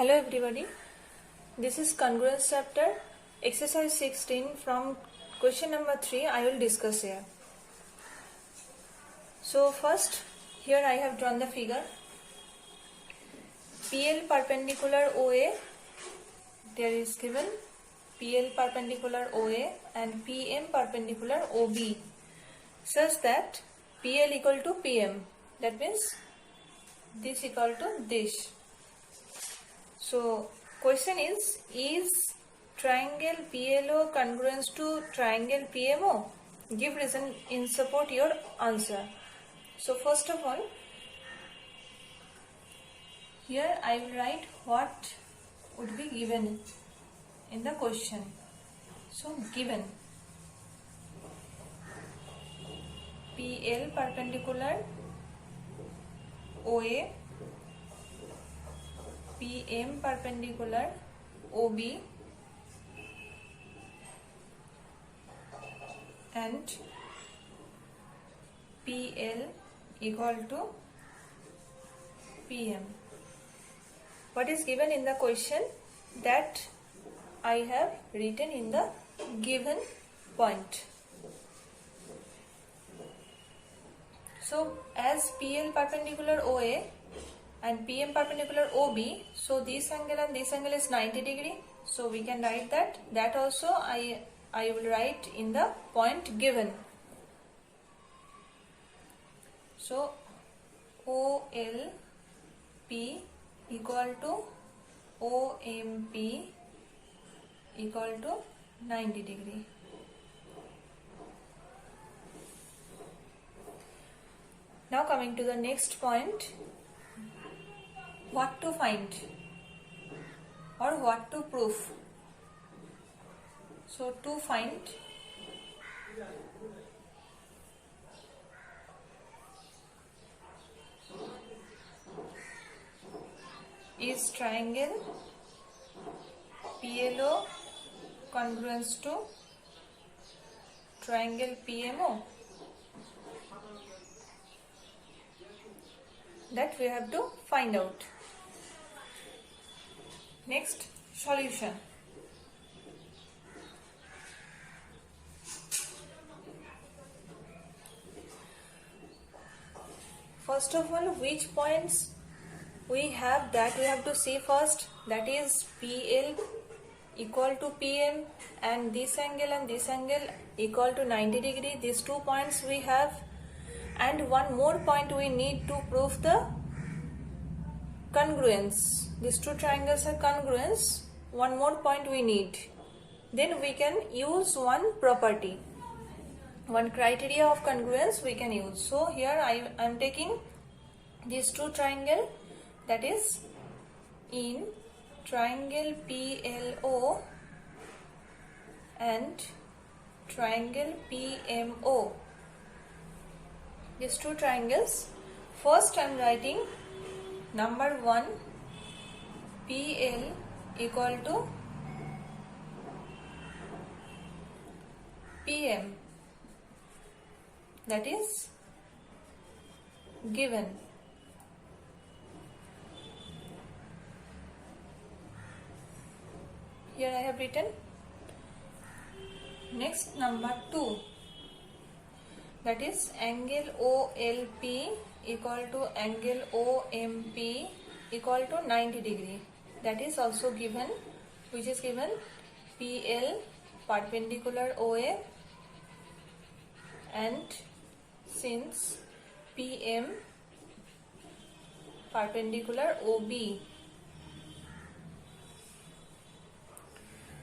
Hello everybody, this is congruence chapter exercise 16 from question number 3 I will discuss here. So first here I have drawn the figure. PL perpendicular OA, there is given PL perpendicular OA and PM perpendicular OB such that PL equal to PM, that means this equal to this. So question is triangle PLO congruence to triangle PMO? Give reason in support your answer. So first of all, here I will write what would be given in the question. So given PL perpendicular OA, PM perpendicular OB and PL equal to PM. What is given in the question? That I have written in the given point. So as PL perpendicular OA and PM perpendicular OB, so this angle and this angle is 90 degree. So we can write that also I will write in the point given. So OLP equal to OMP equal to 90 degree. Now coming to the next point, what to find or what to prove. So to find, is triangle PLO congruence to triangle PMO? That we have to find out. Next, solution. First of all, which points we have, that we have to see first. That is PL equal to PM and this angle equal to 90 degree. These 2 points we have, and one more point we need to prove the congruence. These 2 triangles are congruence. One more point we need. Then we can use one property, one criteria of congruence we can use. So here I am taking these 2 triangle, that is in triangle PLO and triangle PMO. These 2 triangles. First I am writing number 1, PL equal to PM, that is given. Here I have written. Next, number 2, that is angle OLP equal to angle OMP equal to 90 degree. That is also given, which is given PL perpendicular OA and since PM perpendicular OB.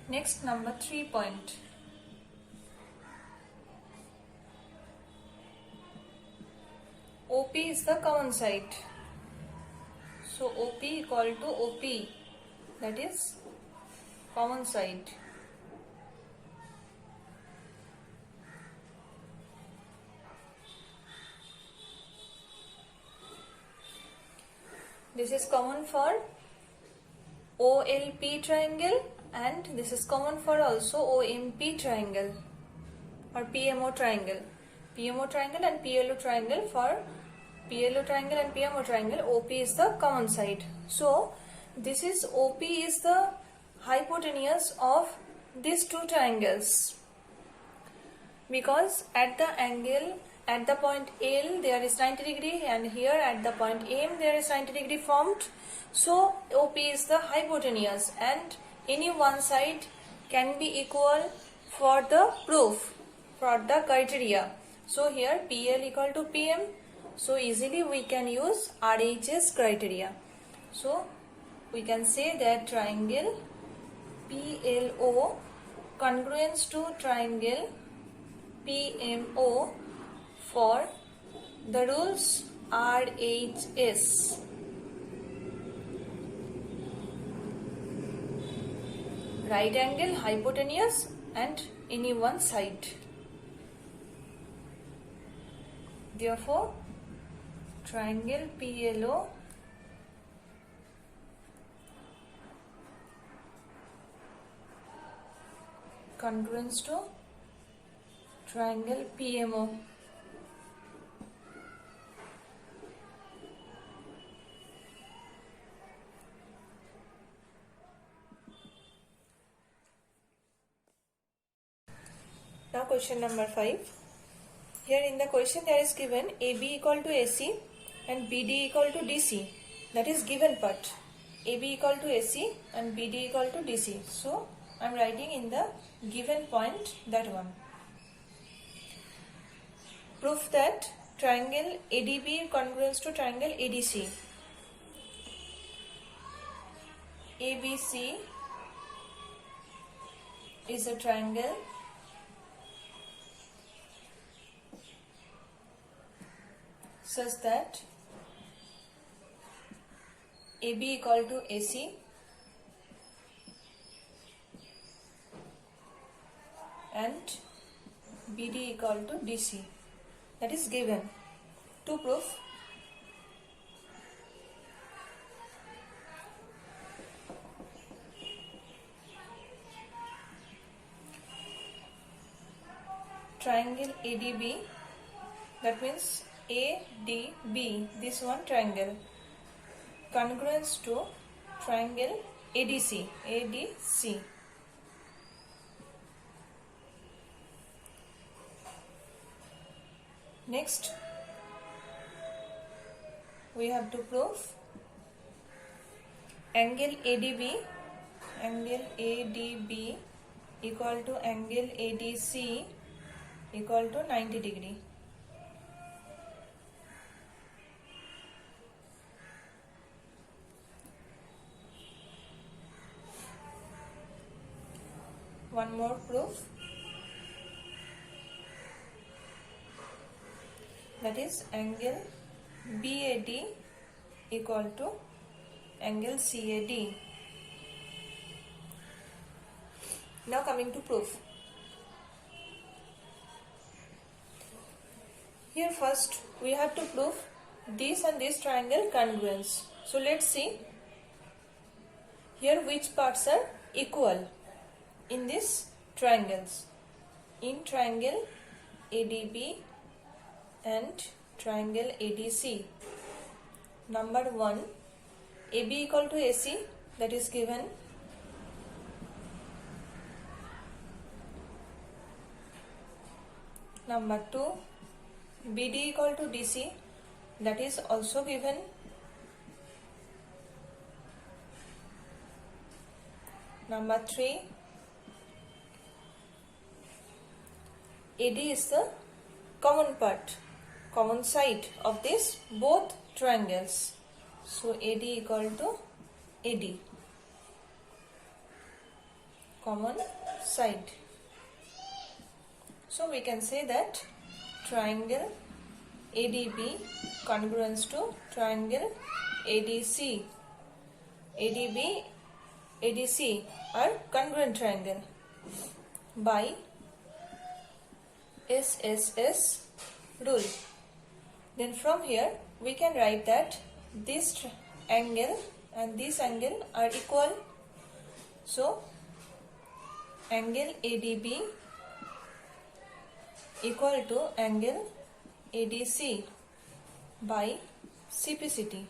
Next, number 3 point. OP is the common side. So OP equal to OP, that is common side. This is common for OLP triangle and this is common for also OMP triangle or PMO triangle. PMO triangle and PLO triangle. For PLO triangle and PMO triangle, OP is the common side. So this is OP is the hypotenuse of these two triangles, because at the angle at the point L there is 90 degree and here at the point M there is 90 degree formed. So OP is the hypotenuse and any one side can be equal for the proof, for the criteria. So here PL equal to PM. So easily we can use RHS criteria. So we can say that triangle PLO congruence to triangle PMO for the rules RHS. Right angle, hypotenuse and any one side. Therefore, triangle PLO congruence to triangle PMO. Now question number 5. Here in the question there is given AB equal to AC and BD equal to DC. That is given part. AB equal to AC and BD equal to DC. So I am writing in the given point that one. Proof that triangle ADB congruence to triangle ADC. ABC is a triangle such that AB equal to AC and BD equal to DC. That is given. To prove, triangle ADB, that means ADB, this one triangle, congruence to triangle ADC, ADC. Next, we have to prove angle ADB equal to angle ADC equal to 90 degree. One more proof, that is angle BAD equal to angle CAD. Now coming to proof. Here first we have to prove this and this triangle congruence. So let's see here which parts are equal in these triangles. In triangle ADB and triangle ADC. Number 1, AB equal to AC, that is given. Number 2, BD equal to DC, that is also given. Number 3, AD is the common part, common side of this both triangles. So AD equal to AD, common side. So we can say that triangle ADB congruence to triangle ADC. ADB, ADC are congruent triangle by SSS rule. Then from here we can write that this angle and this angle are equal. So angle ADB equal to angle ADC by CPCT.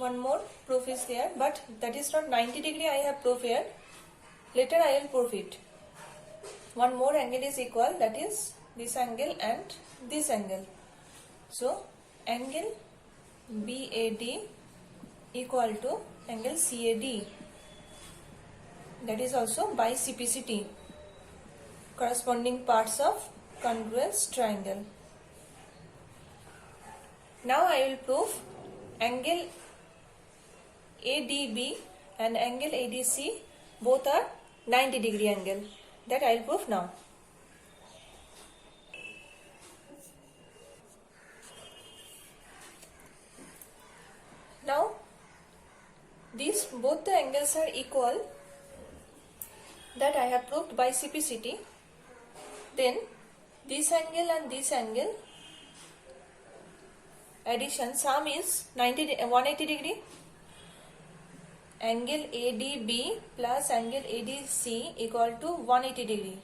one more proof is there, but that is not 90 degree I have proof here. Later I will prove it. One more angle is equal, that is this angle and this angle. So angle BAD equal to angle CAD. That is also by CPCT, corresponding parts of congruence triangle. Now I will prove angle ADB and angle ADC both are 90 degree angle. That I will prove now. Now these both the angles are equal, that I have proved by CPCT. Then this angle and this angle addition sum is 180 degree. Angle ADB plus angle ADC equal to 180 degree.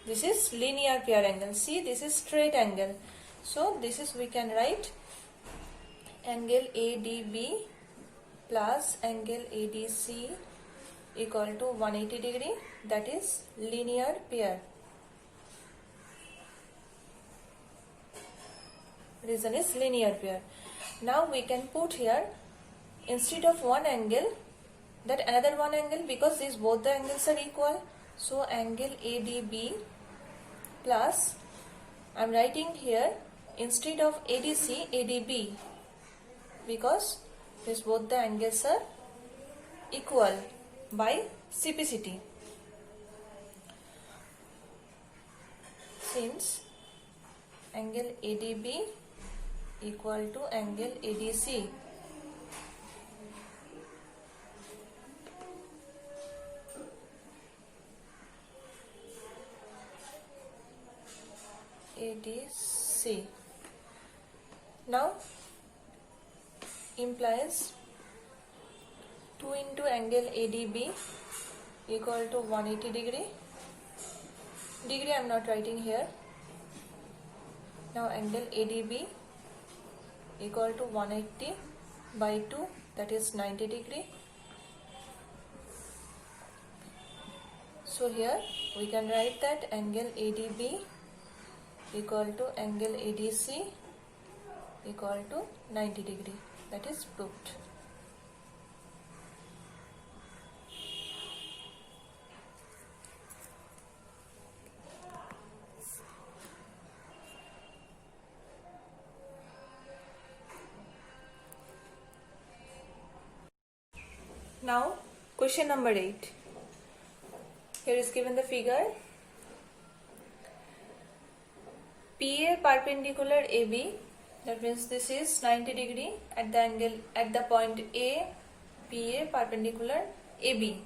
This is linear pair angle. See, this is straight angle. So this is, we can write angle ADB plus angle ADC equal to 180 degree. That is linear pair. Reason is linear pair. Now we can put here, instead of one angle, that another one angle, because these both the angles are equal. So angle ADB plus, I am writing here instead of ADC, ADB, because these both the angles are equal by CPCT. Since angle ADB equal to angle ADC, ADC. Now implies 2 into angle ADB equal to 180 degree. Degree I am not writing here. Now angle ADB equal to 180 by 2, that is 90 degree. So here we can write that angle ADB equal to angle ADC equal to 90 degree. That is proved. Now question number 8. Here is given the figure. PA perpendicular AB, that means this is 90 degree at the angle at the point A, PA perpendicular AB,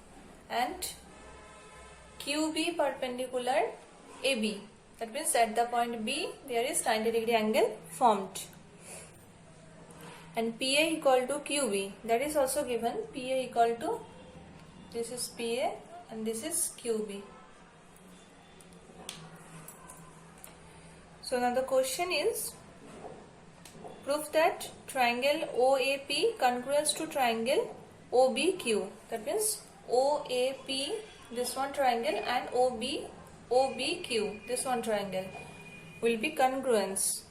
and QB perpendicular AB, that means at the point B there is 90 degree angle formed, and PA equal to QB, that is also given. PA equal to, this is PA and this is QB. So now the question is, prove that triangle OAP congruence to triangle OBQ. That means OAP, this one triangle, and OBQ, this one triangle, will be congruence.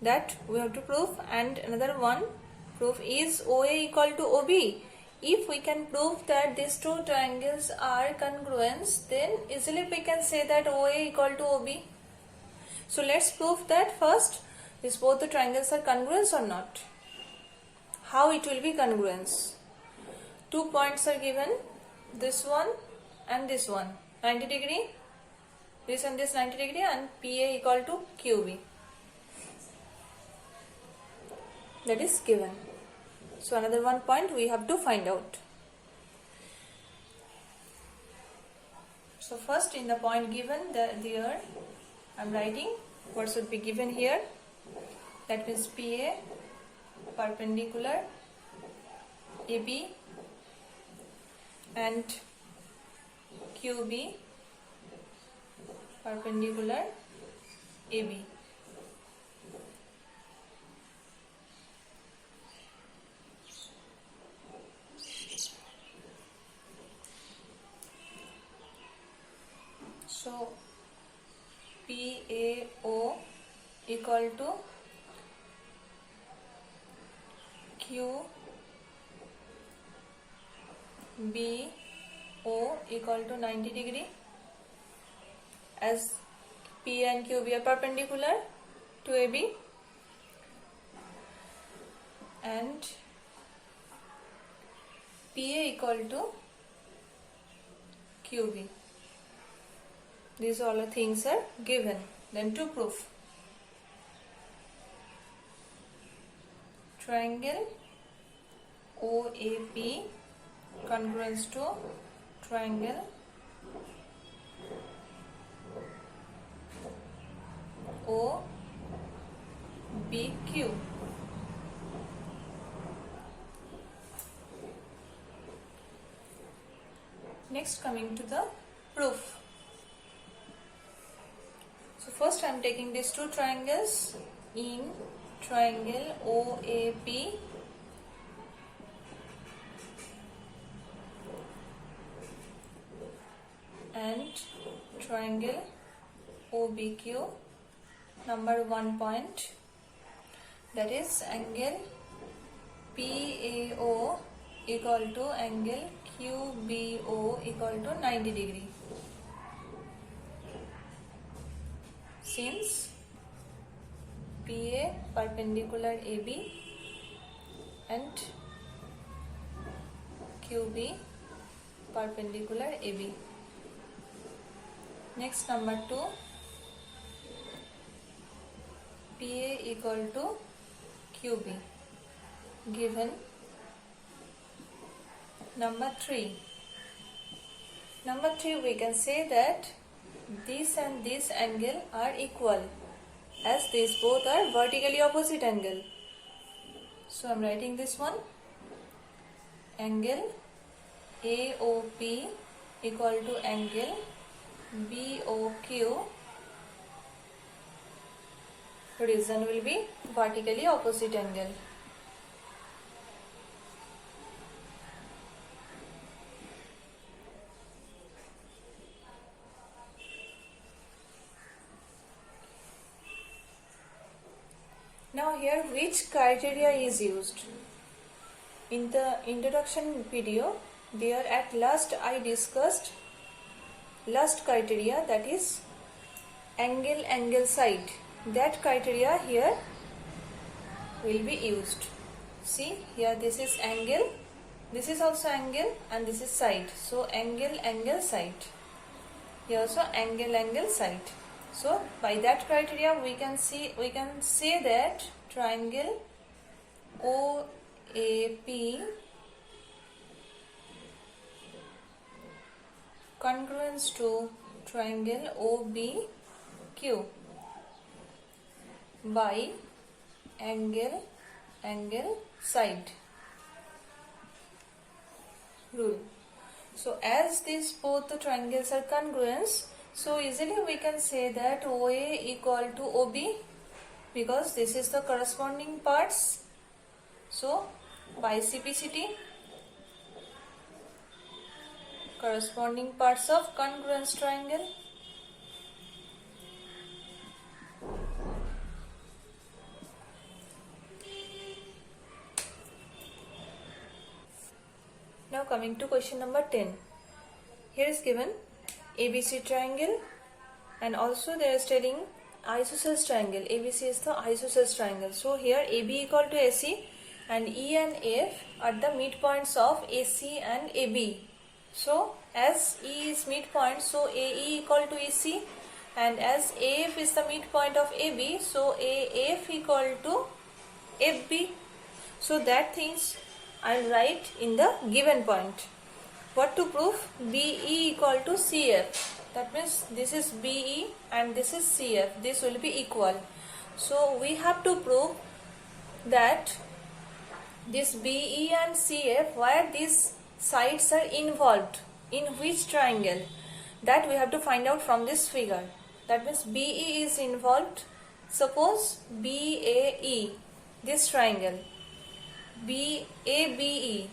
That we have to prove. And another one proof is OA equal to OB. If we can prove that these two triangles are congruence, then easily we can say that OA equal to OB. So let's prove that first. Is both the triangles are congruence or not? How it will be congruence? 2 points are given, this one and this one, 90 degree, this and this 90 degree, and PA equal to QB. That is given. So another 1 point we have to find out. So first, in the point given there, I am writing what should be given here. That means PA perpendicular AB and QB perpendicular AB. equal to QBO equal to 90 degree, as P and QB are perpendicular to AB, and PA equal to QB. These all the things are given. Then to prove, triangle OAP congruence to triangle OBQ. Next, coming to the proof. So first I am taking these two triangles in triangle OAP and triangle OBQ. Number 1 point, that is angle PAO equal to angle QBO equal to 90 degree. Since PA perpendicular AB and QB perpendicular AB. Next, number 2, PA equal to QB given. Number 3, we can say that this and this angle are equal, as these both are vertically opposite angle. So I am writing this one, angle AOP equal to angle BOQ. Reason will be vertically opposite angle. Now here, which criteria is used? In the introduction video, there at last I discussed last criteria, that is angle side. That criteria here will be used. See here, this is angle, this is also angle, and this is side. So angle side. Here also angle side. So by that criteria we can say that triangle OAP congruence to triangle OBQ by angle side rule. So as these both the triangles are congruent, so easily we can say that OA equal to OB, because this is the corresponding parts. So by CPCT, corresponding parts of congruence triangle. Now coming to question number 10. Here is given ABC triangle, and also there is telling isosceles triangle. ABC is the isosceles triangle. So here AB equal to AC and E and F are the midpoints of AC and AB. So as E is midpoint, so AE equal to AC, and as AF is the midpoint of AB, so AF equal to FB. So that things I'll write in the given point. What to prove? BE equal to CF. That means this is BE and this is CF. This will be equal. So we have to prove that this BE and CF, where these sides are involved, in which triangle, that we have to find out from this figure. That means BE is involved. Suppose BAE, this triangle, ABE,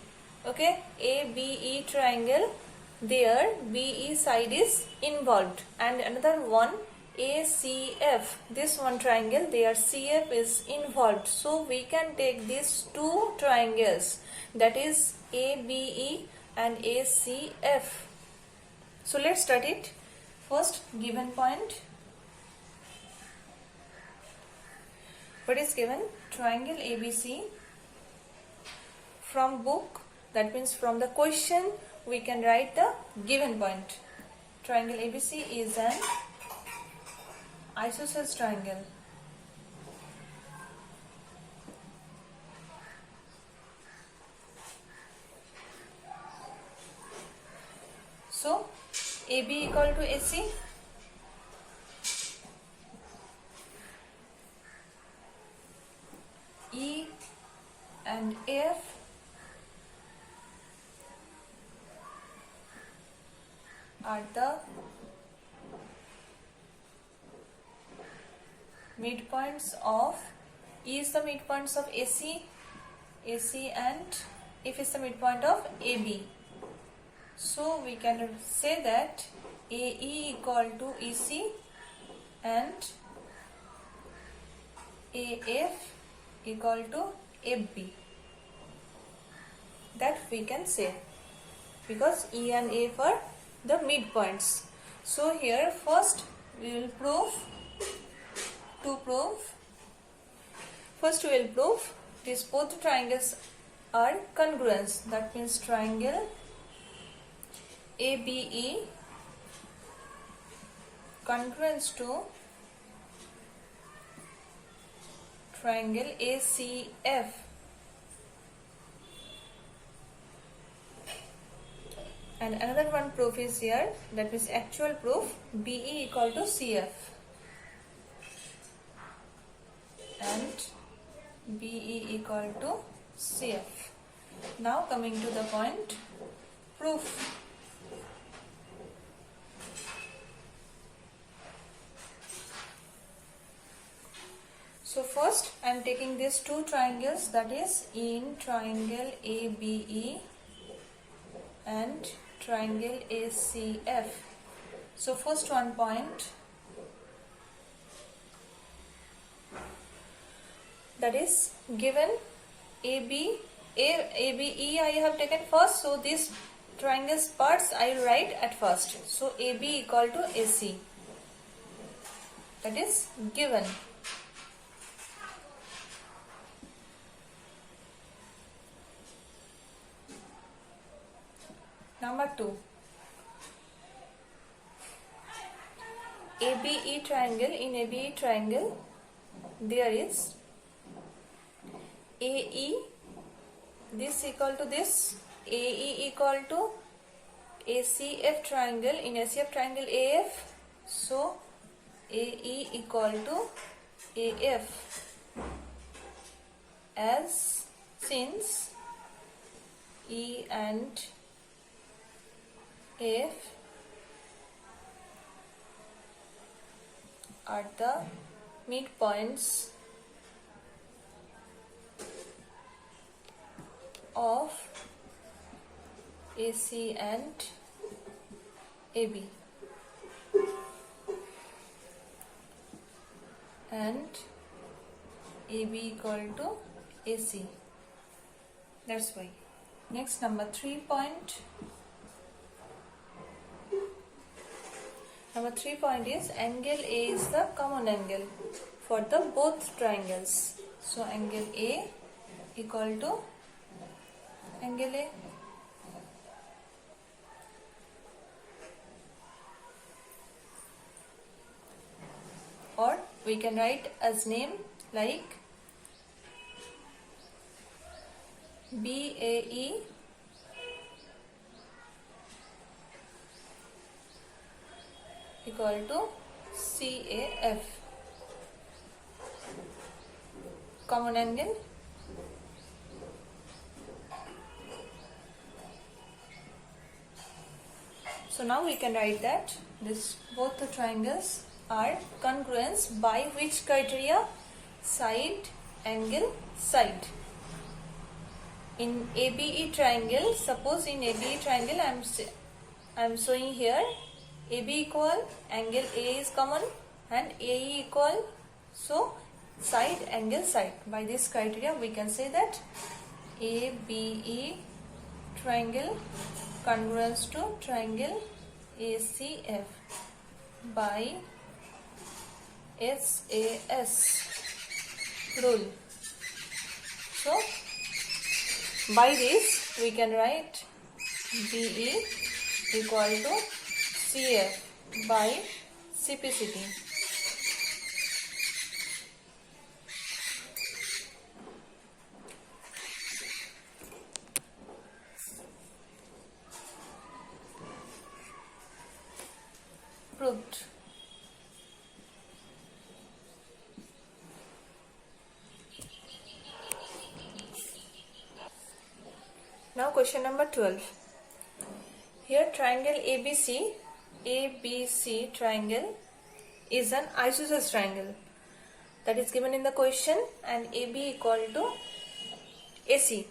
okay, ABE triangle, there BE side is involved, and another one ACF, this one triangle, their CF is involved. So we can take these two triangles, that is ABE and ACF. So let's start it. First, given point. What is given? Triangle ABC. From book, that means from the question, we can write the given point. Triangle ABC is an isosceles triangle. So AB equal to AC. E and F are the midpoints of, E is the midpoints of AC and F is the midpoint of AB. So we can say that AE equal to EC and AF equal to FB. That we can say, because E and F are the midpoints. So here first we will prove. First we will prove these both triangles are congruent. That means triangle ABE congruent to triangle ACF. And another one proof is here, that means actual proof, BE equal to CF and BE equal to CF. Now coming to the point, proof. So first I am taking these two triangles, that is in triangle ABE and triangle ACF. So first one point, that is given ABE I have taken first, so this triangle's parts I will write at first. So AB equal to AC, that is given. Number 2, ABE triangle. In ABE triangle there is AE, this equal to this, AE equal to ACF triangle. In ACF triangle AF, so AE equal to AF, as since E and F are the midpoints of AC and AB, and AB equal to AC. That's why. Next, number 3 point. Number 3 point is angle A is the common angle for the both triangles. So angle A equal to angle A. Or we can write as name like BAE equal to CAF, common angle. So now we can write that this both the triangles are congruent by which criteria? Side, angle, side. In ABE triangle, suppose in ABE triangle I am showing here AB equal, angle A is common, and AE equal, so side angle side. By this criteria we can say that ABE triangle congruence to triangle ACF by SAS rule. So by this we can write BE equal to CF by CPCT. Proved. Now question number 12. Here triangle ABC triangle is an isosceles triangle that is given in the question, and AB equal to AC.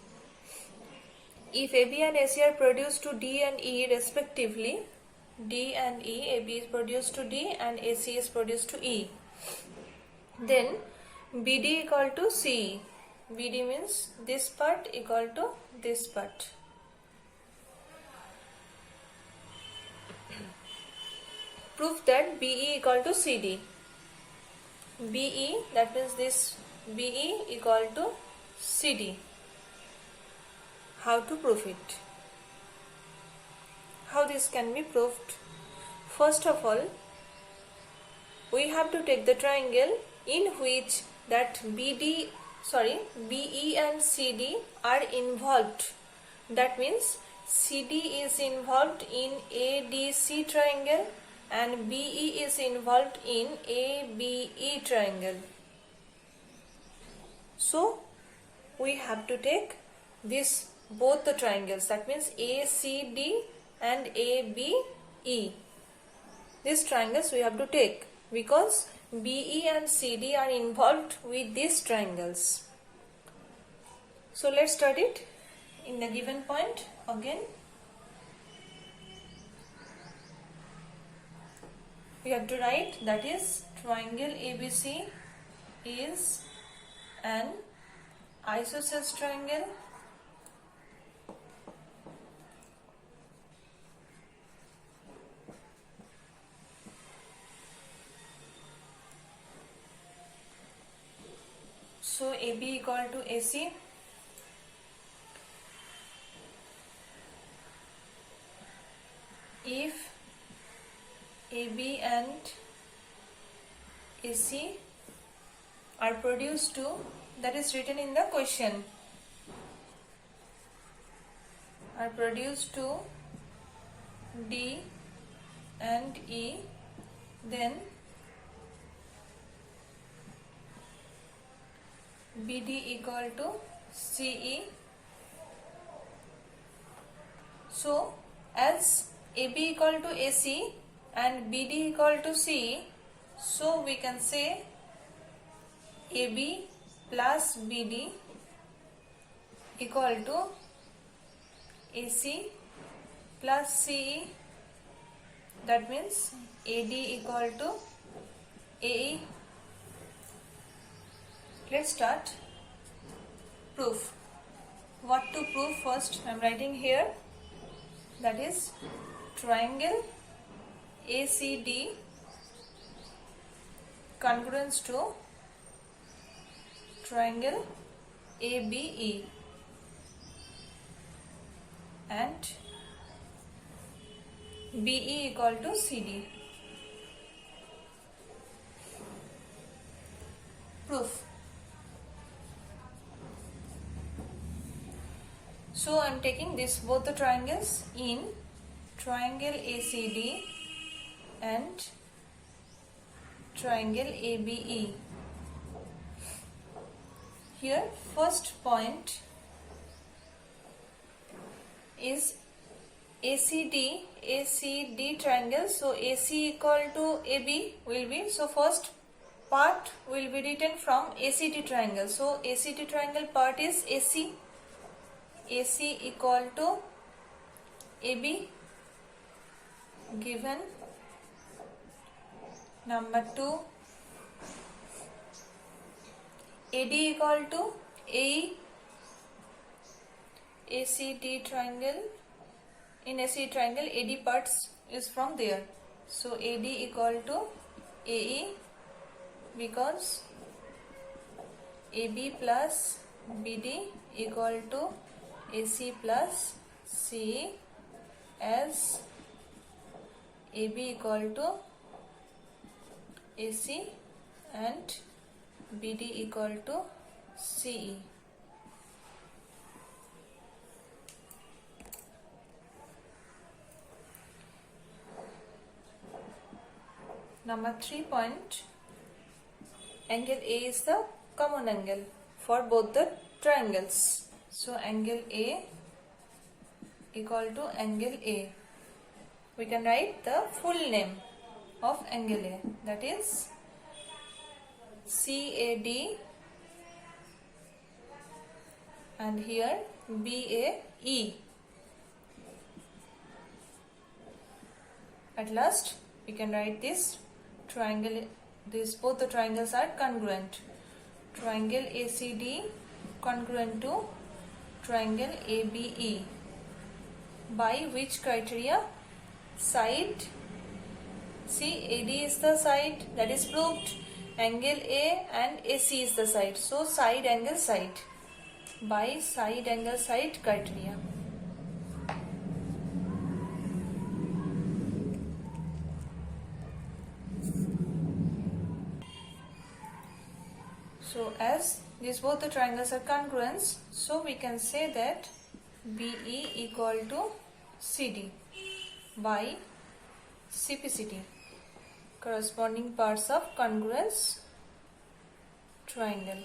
If AB and AC are produced to D and E respectively, D and E, AB is produced to D and AC is produced to E, then BD equal to CE. BD means this part equal to this part. Prove that BE equal to CD. BE, that means this BE equal to CD. How to prove it? How this can be proved? First of all, we have to take the triangle in which that BE and CD are involved. That means CD is involved in ADC triangle and BE is involved in ABE triangle. So we have to take this both the triangles, that means ACD and ABE. These triangles we have to take because BE and CD are involved with these triangles. So let's start it in the given point again. We have to write, that is triangle ABC is an isosceles triangle so AB equal to AC. If AB and AC are produced to, that is written in the question, are produced to D and E, then BD equal to CE. So as AB equal to AC and BD equal to CE, so we can say AB plus BD equal to AC plus CE. That means AD equal to AE. Let's start proof. What to prove first? I am writing here, that is triangle ACD congruence to triangle ABE and BE equal to CD. Proof. So I am taking this both the triangles in triangle ACD and triangle ABE. Here first point is ACD triangle. So AC equal to AB will be, so first part will be written from ACD triangle. So ACD triangle part is AC equal to AB given Number 2, AD equal to ACD triangle. In ACD triangle, AD parts is from there. So AD equal to AE, because AB plus BD equal to AC plus CE, as AB equal to AC and BD equal to CE. Number 3 point, angle A is the common angle for both the triangles. So angle A equal to angle A. We can write the full name of angle A, that is CAD, and here BAE. At last we can write this triangle, both the triangles are congruent. Triangle ACD congruent to triangle ABE. By which criteria? Side. See, AD is the side, that is proved. Angle A and AC is the side. So side angle side. By side angle side criteria. So as these both the triangles are congruent, so we can say that BE equal to CD by CPCD, corresponding parts of congruence triangle.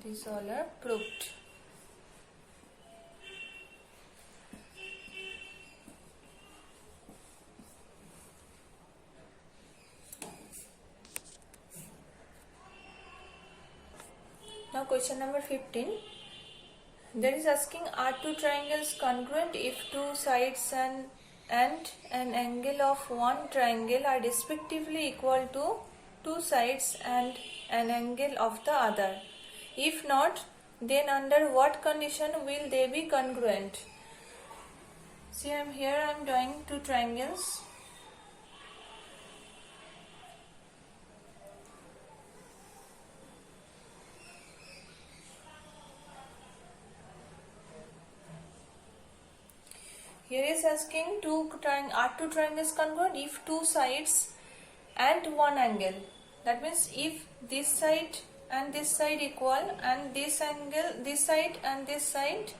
These all are proved. Now question number 15. That is asking, are two triangles congruent if two sides and an angle of one triangle are respectively equal to two sides and an angle of the other? If not, then under what condition will they be congruent? See, I am drawing two triangles. Here is asking, are two triangles congruent if two sides and one angle? That means if this side and this side equal, and this angle, this side and this side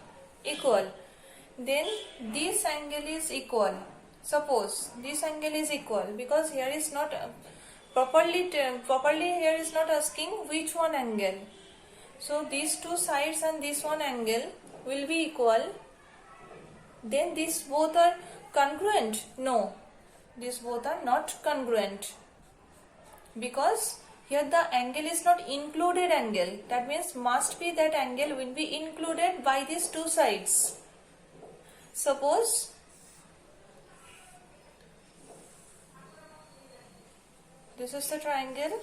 equal, then this angle is equal. Suppose this angle is equal, because here is not properly here is not asking which one angle. So these two sides and this one angle will be equal. Then these both are congruent? No, these both are not congruent, because here the angle is not included angle. That means must be that angle will be included by these two sides. Suppose this is the triangle,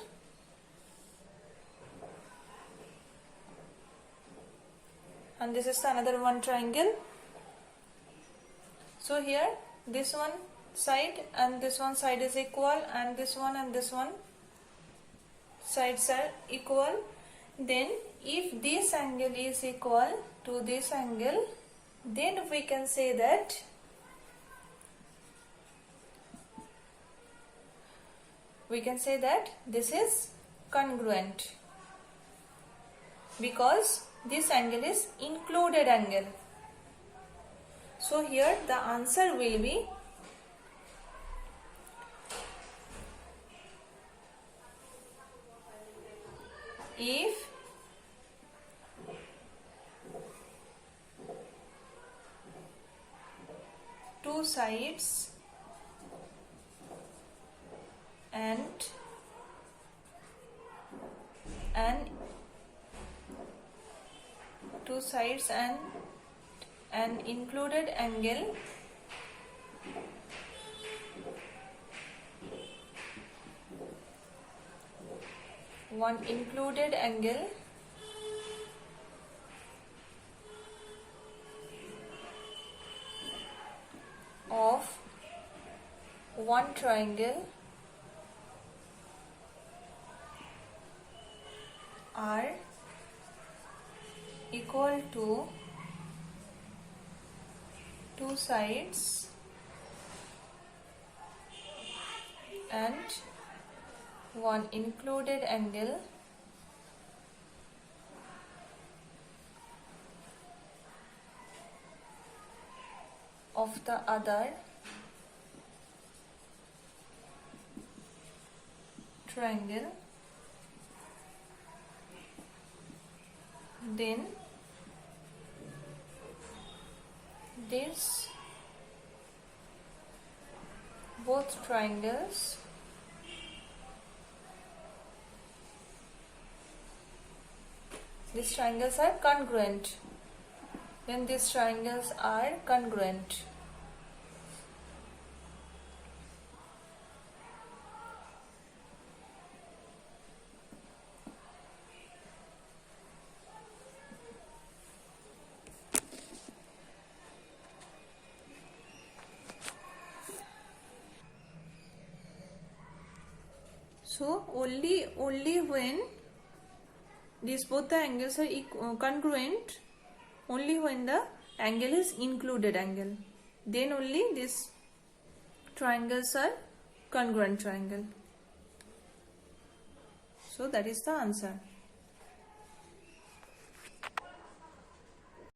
and this is the another one triangle. So here this one side and this one side is equal, and this one sides are equal. Then if this angle is equal to this angle, then we can say that this is congruent, because this angle is included angle. So here the answer will be if two sides and an included angle of one triangle are equal to two sides and one included angle of the other triangle, then this both triangles are congruent. Then these triangles are congruent. So only when these both the angles are congruent, only when the angle is included angle, then only these triangles are congruent triangle. So that is the answer.